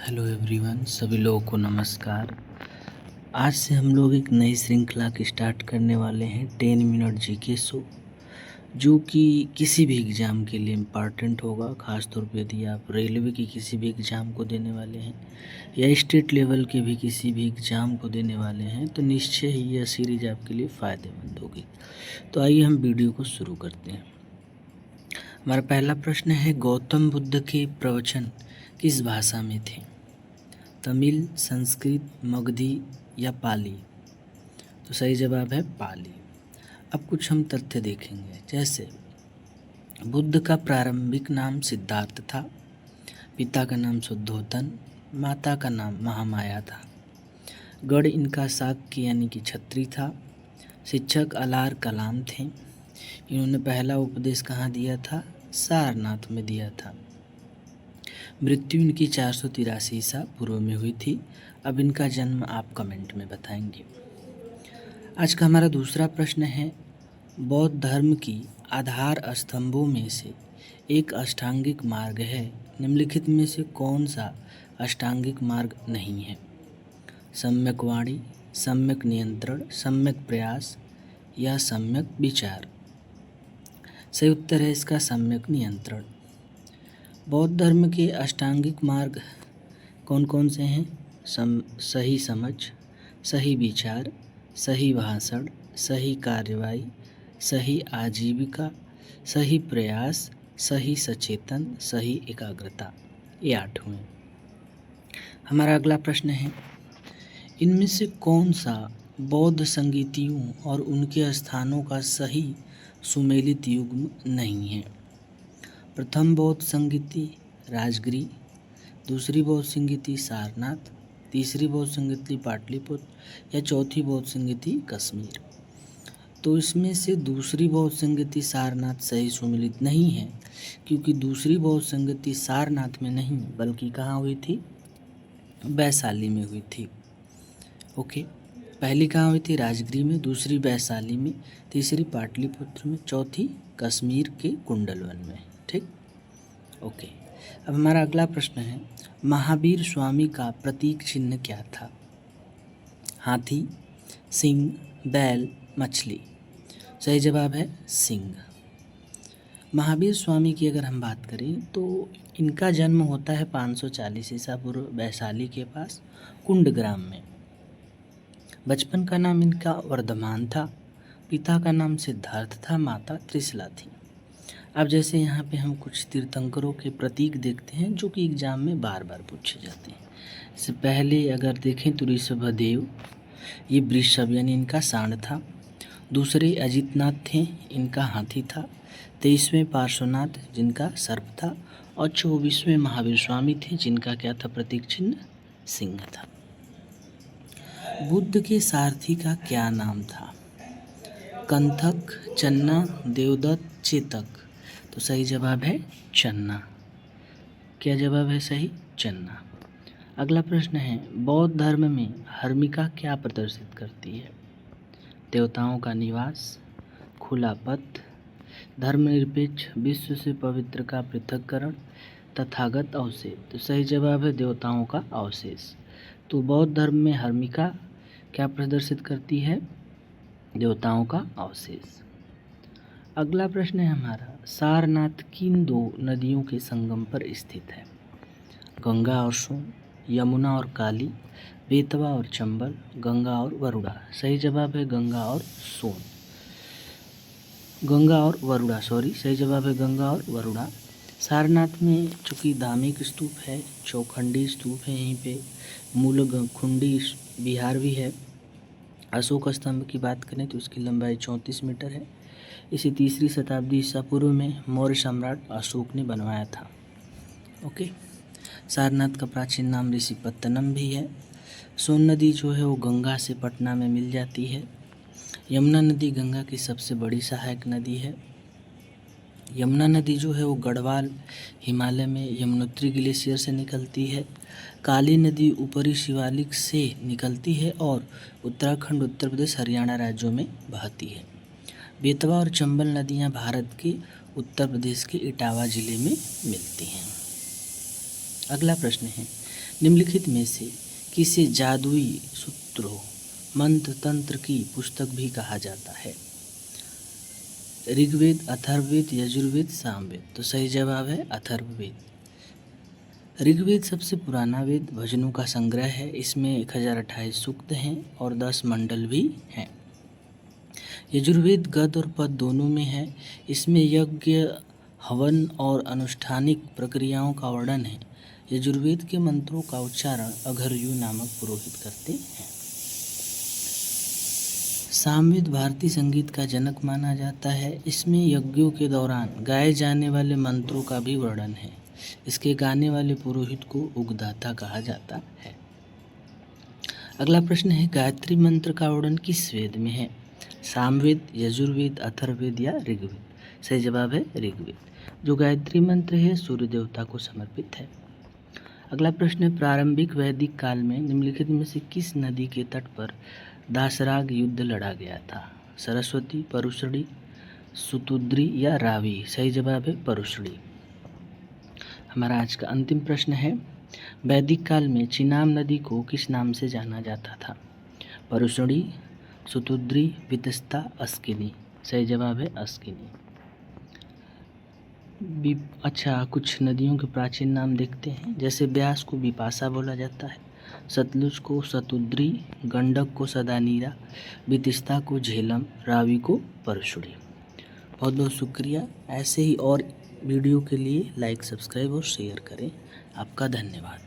Hello everyone, सभी लोगों को नमस्कार। आज से हम लोग एक नई श्रृंखला की स्टार्ट करने वाले हैं 10 मिनट जीके शो, जो कि किसी भी एग्ज़ाम के लिए इम्पॉर्टेंट होगा। ख़ास तौर पे यदि आप रेलवे की किसी भी एग्ज़ाम को देने वाले हैं या स्टेट लेवल के भी किसी भी एग्ज़ाम को देने वाले हैं तो निश्चय ही यह सीरीज आपके लिए फ़ायदेमंद होगी। तो आइए हम वीडियो को शुरू करते हैं। हमारा पहला प्रश्न है, गौतम बुद्ध के प्रवचन किस भाषा में थे? तमिल, संस्कृत, मगधी या पाली? तो सही जवाब है पाली। अब कुछ हम तथ्य देखेंगे, जैसे बुद्ध का प्रारंभिक नाम सिद्धार्थ था, पिता का नाम शुद्धोधन, माता का नाम महामाया था, गढ़ इनका शाक्य यानी कि क्षत्रिय था, शिक्षक अलार कलाम थे, इन्होंने पहला उपदेश कहाँ दिया था? सारनाथ में दिया था। मृत्यु इनकी 483 ईसा पूर्व में हुई थी। अब इनका जन्म आप कमेंट में बताएंगे। आज का हमारा दूसरा प्रश्न है, बौद्ध धर्म की आधार स्तंभों में से एक अष्टांगिक मार्ग है, निम्नलिखित में से कौन सा अष्टांगिक मार्ग नहीं है? सम्यक वाणी, सम्यक नियंत्रण, सम्यक प्रयास या सम्यक विचार? सही उत्तर है इसका सम्यक नियंत्रण। बौद्ध धर्म के अष्टांगिक मार्ग कौन कौन से हैं? सही समझ, सही विचार, सही भाषण, सही कार्यवाही, सही आजीविका, सही प्रयास, सही सचेतन, सही एकाग्रता। ये 8 हुए। हमारा अगला प्रश्न है, इनमें से कौन सा बौद्ध संगीतियों और उनके स्थानों का सही सुमेलित युग्म नहीं है? प्रथम बौद्ध संगीति राजगिरी, दूसरी बौद्ध संगीति सारनाथ, तीसरी बौद्ध संगीति पाटलिपुत्र या चौथी बौद्ध संगीति कश्मीर? तो इसमें से दूसरी बौद्ध संगीति सारनाथ सही सुमेलित नहीं है, क्योंकि दूसरी बौद्ध संगीति सारनाथ में नहीं बल्कि कहाँ हुई थी? वैशाली में हुई थी। ओके, पहली कहाँ हुई थी? राजगिरी में, दूसरी वैशाली में, तीसरी पाटलिपुत्र में, चौथी कश्मीर के कुंडलवन में। ठीक, ओके। अब हमारा अगला प्रश्न है, महावीर स्वामी का प्रतीक चिन्ह क्या था? हाथी, सिंह, बैल, मछली? सही जवाब है सिंह। महावीर स्वामी की अगर हम बात करें तो इनका जन्म होता है 540 ईसा पूर्व वैशाली के पास कुंडग्राम में। बचपन का नाम इनका वर्धमान था, पिता का नाम सिद्धार्थ था, माता त्रिशला थी। अब जैसे यहाँ पे हम कुछ तीर्थंकरों के प्रतीक देखते हैं जो कि एग्जाम में बार बार पूछे जाते हैं। इससे पहले अगर देखें तो ऋषभदेव, ये वृषभ यानी इनका सांड था। दूसरे अजितनाथ थे, इनका हाथी था। 23वें पार्श्वनाथ जिनका सर्प था। और 24वें महावीर स्वामी थे जिनका क्या था प्रतीक चिन्ह? सिंह था। बुद्ध के सारथी का क्या नाम था? कंथक, चन्ना, देवदत्त, चेतक? तो सही जवाब है चन्ना। क्या जवाब है सही? चन्ना। अगला प्रश्न है, बौद्ध धर्म में हर्मिका क्या प्रदर्शित करती है? देवताओं का निवास, खुला पथ, धर्मनिरपेक्ष, विश्व से पवित्र का पृथक्करण, तथागत अवशेष? तो सही जवाब है देवताओं का अवशेष। तो बौद्ध धर्म में हर्मिका क्या प्रदर्शित करती है? देवताओं का अवशेष। अगला प्रश्न है हमारा, सारनाथ किन 2 नदियों के संगम पर स्थित है? गंगा और सोन, यमुना और काली, बेतवा और चंबल, गंगा और वरुणा? सही जवाब है गंगा और सोन, गंगा और वरुणा, सही जवाब है गंगा और वरुणा। सारनाथ में चूँकि धार्मिक स्तूप है, चौखंडी स्तूप है, यहीं पे मूलखुंडी विहार भी है। अशोक स्तंभ की बात करें तो उसकी लंबाई 34 मीटर है। इसे 3री शताब्दी ईसा पूर्व में मौर्य सम्राट अशोक ने बनवाया था। ओके, सारनाथ का प्राचीन नाम ऋषिपत्तनम भी है। सोन नदी जो है वो गंगा से पटना में मिल जाती है। यमुना नदी गंगा की सबसे बड़ी सहायक नदी है। यमुना नदी जो है वो गढ़वाल हिमालय में यमुनोत्री ग्लेशियर से निकलती है। काली नदी ऊपरी शिवालिक से निकलती है और उत्तराखंड, उत्तर प्रदेश, हरियाणा राज्यों में बहती है। बेतवा और चंबल नदियां भारत के उत्तर प्रदेश के इटावा जिले में मिलती हैं। अगला प्रश्न है, निम्नलिखित में से किसे जादुई सूत्रों मंत्र तंत्र की पुस्तक भी कहा जाता है? ऋग्वेद, अथर्ववेद, यजुर्वेद, सामवेद। तो सही जवाब है अथर्ववेद। ऋग्वेद सबसे पुराना वेद, भजनों का संग्रह है। इसमें 1028 सूक्त हैं और 10 मंडल भी हैं। यजुर्वेद गद्य और पद्य दोनों में है। इसमें यज्ञ, हवन और अनुष्ठानिक प्रक्रियाओं का वर्णन है। यजुर्वेद के मंत्रों का उच्चारण अघर्यु नामक पुरोहित करते हैं। सामवेद भारतीय संगीत का जनक माना जाता है। इसमें यज्ञों के दौरान गाए जाने वाले मंत्रों का भी वर्णन है। इसके गाने वाले पुरोहित को उगदाता कहा जाता है। अगला प्रश्न है, गायत्री मंत्र का वर्णन किस वेद में है? सामवेद, यजुर्वेद, अथर्ववेद या ऋग्वेद? सही जवाब है ऋग्वेद। जो गायत्री मंत्र है सूर्य देवता को समर्पित है। अगला प्रश्न है, प्रारंभिक वैदिक काल में निम्नलिखित में से किस नदी के तट पर दासराग युद्ध लड़ा गया था? सरस्वती, परुशड़ी, सुतुद्री या रावी? सही जवाब है परुशड़ी। हमारा आज का अंतिम प्रश्न है, वैदिक काल में चिनाब नदी को किस नाम से जाना जाता था? परुशड़ी, सुतुद्री, वितस्ता, अस्किनी? सही जवाब है अस्किनी। अच्छा, कुछ नदियों के प्राचीन नाम देखते हैं। जैसे ब्यास को बिपाशा बोला जाता है, सतलुज को सतुद्री, गंडक को सदानीरा, वितस्ता को झेलम, रावी को परशुड़ी। बहुत बहुत शुक्रिया। ऐसे ही और वीडियो के लिए लाइक, सब्सक्राइब और शेयर करें। आपका धन्यवाद।